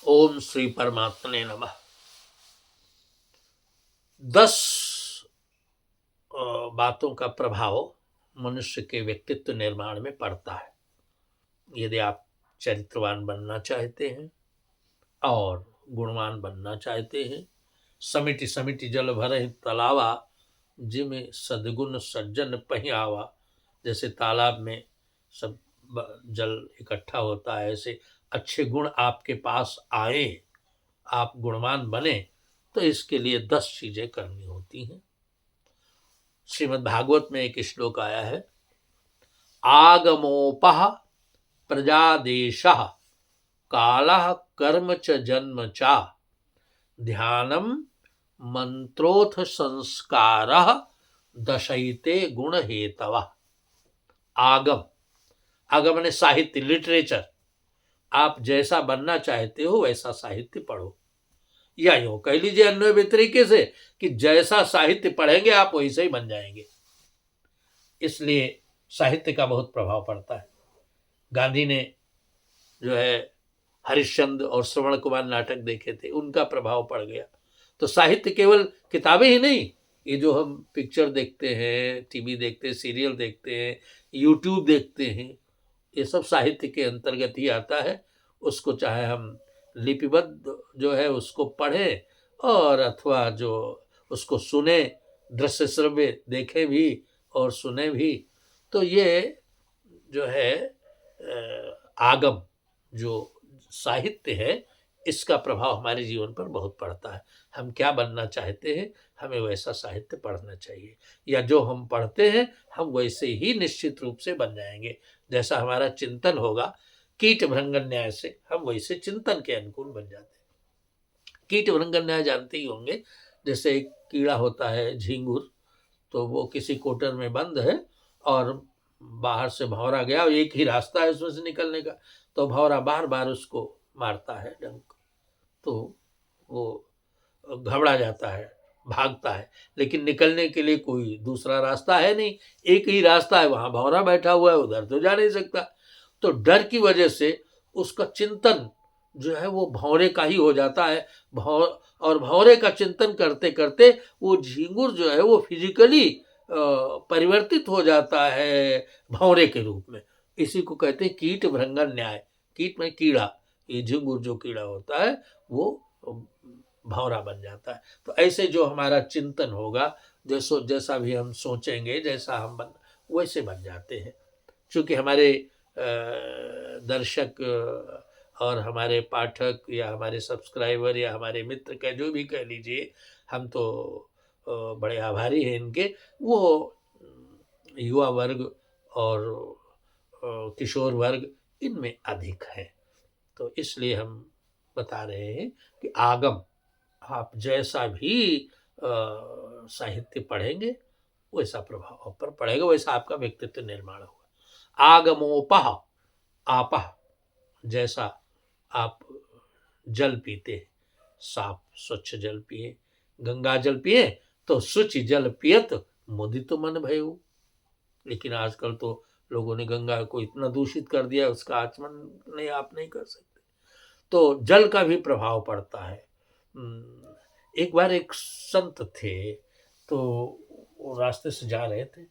ओम श्री परमात्मने नमः। 10 बातों का प्रभाव मनुष्य के व्यक्तित्व निर्माण में पड़ता है। यदि आप चरित्रवान बनना चाहते हैं और गुणवान बनना चाहते हैं, समिति समिति जल भरहि तलावा, जिमे सद्गुण सज्जन पहि आवा। जैसे तालाब में सब जल इकट्ठा होता है, ऐसे अच्छे गुण आपके पास आए, आप गुणवान बने, तो इसके लिए 10 चीजें करनी होती हैं। श्रीमद् भागवत में एक श्लोक आया है, आगमोपः प्रजादेशः कालः कर्म च जन्म चा, ध्यानम मंत्रोथ संस्कारः दशैते गुण हेतव। आगम, आगम ने साहित्य, लिटरेचर। आप जैसा बनना चाहते हो वैसा साहित्य पढ़ो, या यूं कह लीजिए अन्य भी तरीके से कि जैसा साहित्य पढ़ेंगे आप वैसे ही बन जाएंगे। इसलिए साहित्य का बहुत प्रभाव पड़ता है। गांधी ने जो है हरिश्चंद्र और श्रवण कुमार नाटक देखे थे, उनका प्रभाव पड़ गया। तो साहित्य केवल किताबें ही नहीं, ये जो हम पिक्चर देखते हैं, टीवी देखते हैं, सीरियल देखते हैं, यूट्यूब देखते हैं, ये सब साहित्य के अंतर्गत ही आता है। उसको चाहे हम लिपिबद्ध जो है उसको पढ़ें, और अथवा जो उसको सुने, दृश्य श्रव्य देखें भी और सुने भी। तो ये जो है आगम, जो साहित्य है, इसका प्रभाव हमारे जीवन पर बहुत पड़ता है। हम क्या बनना चाहते हैं, हमें वैसा साहित्य पढ़ना चाहिए, या जो हम पढ़ते हैं हम वैसे ही निश्चित रूप से बन जाएंगे। जैसा हमारा चिंतन होगा कीट भृंगन न्याय से, हम वैसे चिंतन के अनुकूल बन जाते हैं। कीट भृंगन न्याय जानते ही होंगे। जैसे एक कीड़ा होता है झींगुर, तो वो किसी कोटर में बंद है और बाहर से भौरा गया और एक ही रास्ता है उसमें से निकलने का, तो भौरा बार बार उसको मारता है डंक, तो वो घबरा जाता है, भागता है, लेकिन निकलने के लिए कोई दूसरा रास्ता है नहीं, एक ही रास्ता है, वहां भौरा बैठा हुआ है, उधर तो जा नहीं सकता। तो डर की वजह से उसका चिंतन जो है वो भौरे का ही हो जाता है। और भौरे का चिंतन करते करते वो झींगुर जो है वो फिजिकली परिवर्तित हो जाता है भौरे के रूप में। इसी को कहते हैं कीट भृंगन न्याय। कीट में कीड़ा, ये झिंगुर जो कीड़ा होता है वो भौरा बन जाता है। तो ऐसे जो हमारा चिंतन होगा, जैसा भी हम सोचेंगे, जैसा हम वैसे बन जाते हैं। क्योंकि हमारे दर्शक और हमारे पाठक या हमारे सब्सक्राइबर या हमारे मित्र का जो भी कह लीजिए, हम तो बड़े आभारी हैं इनके। वो युवा वर्ग और किशोर वर्ग इनमें अधिक है। तो इसलिए हम बता रहे हैं कि आगम, आप जैसा भी साहित्य पढ़ेंगे वैसा प्रभाव आप पर पड़ेगा, वैसा आपका व्यक्तित्व निर्माण होगा। आगमोपह, आपह, जैसा आप जल पीते हैं, साफ स्वच्छ जल पिए, गंगा जल पिए तो शुचि जल पियत मुदित मन भयउ। लेकिन आजकल तो लोगों ने गंगा को इतना दूषित कर दिया, उसका आचमन नहीं, आप नहीं कर सकते। तो जल का भी प्रभाव पड़ता है। एक बार एक संत थे, तो वो रास्ते से जा रहे थे,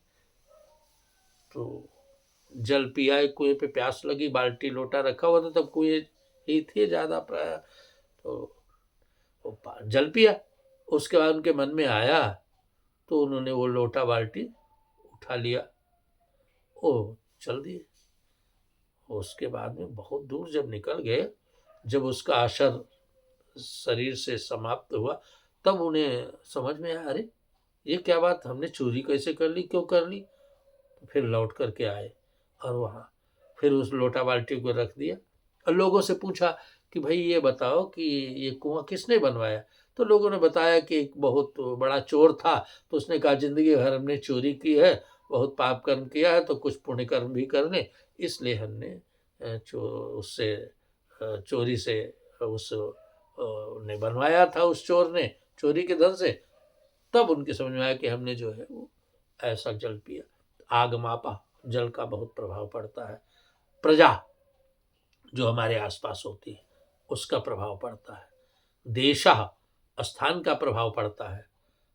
तो जल पिया, एक कुएं पे प्यास लगी, बाल्टी लोटा रखा हुआ था, तब कुएं ही थे ज्यादा प्राय, तो वो जल पिया। उसके बाद उनके मन में आया, तो उन्होंने वो लोटा बाल्टी उठा लिया, ओ चल दिए। उसके बाद में बहुत दूर जब निकल गए, जब उसका असर शरीर से समाप्त हुआ, तब उन्हें समझ में आया, अरे ये क्या बात, हमने चोरी कैसे कर ली, क्यों कर ली। तो फिर लौट करके आए और वहाँ फिर उस लोटा बाल्टी को रख दिया और लोगों से पूछा कि भाई ये बताओ कि ये कुआं किसने बनवाया। तो लोगों ने बताया कि एक बहुत बड़ा चोर था, तो उसने कहा जिंदगी भर हमने चोरी की है, बहुत पाप कर्म किया है, तो कुछ पुण्य कर्म भी कर लें, इसलिए हमने उससे चोरी से उस ने बनवाया था, उस चोर ने चोरी के धन से। तब उनके समझ में आया कि हमने जो है वो ऐसा जल पिया। आगमापा, जल का बहुत प्रभाव पड़ता है। प्रजा जो हमारे आसपास होती है, उसका प्रभाव पड़ता है। देशः स्थान का प्रभाव पड़ता है।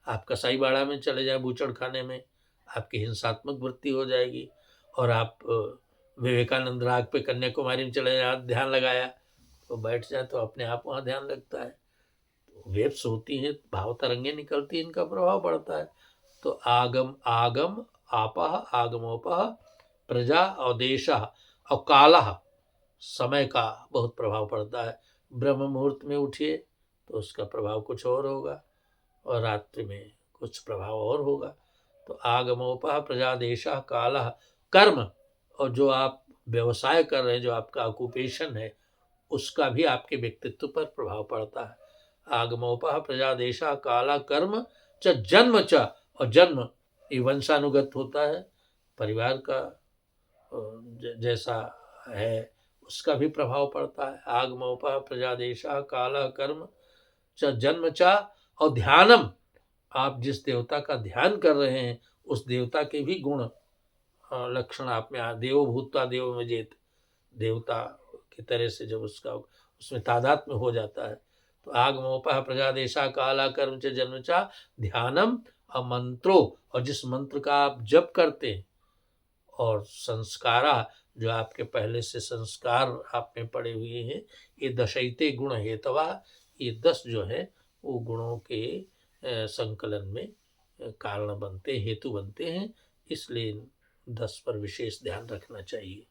आप कसाईबाड़ा में चले जाए, बूचड़ खाने में, आपकी हिंसात्मक वृत्ति हो जाएगी। और आप विवेकानंद राग पे कन्याकुमारी में चले जाए, ध्यान लगाया तो बैठ जाए तो अपने आप वहाँ ध्यान लगता है। तो वेव्स होती हैं, भाव तरंगे निकलती हैं, इनका प्रभाव पड़ता है। तो आगम आगम आपः आगमोपः प्रजा और देशः और कालः, समय का बहुत प्रभाव पड़ता है। ब्रह्म मुहूर्त में उठिए तो उसका प्रभाव कुछ और होगा, और रात्रि में कुछ प्रभाव और होगा। तो आगमोपः प्रजादेशः कालः कर्म, और जो आप व्यवसाय कर रहे हैं, जो आपका ऑक्यूपेशन है, उसका भी आपके व्यक्तित्व पर प्रभाव पड़ता है। आगमोपः प्रजादेशः कालः कर्म च जन्म च, और जन्म ये वंशानुगत होता है, परिवार का जैसा है उसका भी प्रभाव पड़ता है। आगमोपः प्रजादेशः कालः कर्म च जन्म च, और ध्यानम, आप जिस देवता का ध्यान कर रहे हैं उस देवता के भी गुण लक्षण आप में देवो भूत्वा देव मजेत, देवता की तरह से जब उसका उसमें तादात्म्य हो जाता है। तो आगमोपः प्रजादेशा काला कर्म च जन्म चा ध्यानम अमंत्रो, और जिस मंत्र का आप जप करते हैं, और संस्कारा, जो आपके पहले से संस्कार आप में पड़े हुए हैं, ये दशैते गुण हेतवा, ये 10 जो है वो गुणों के संकलन में कारण बनते, हेतु बनते हैं। इसलिए 10 पर विशेष ध्यान रखना चाहिए।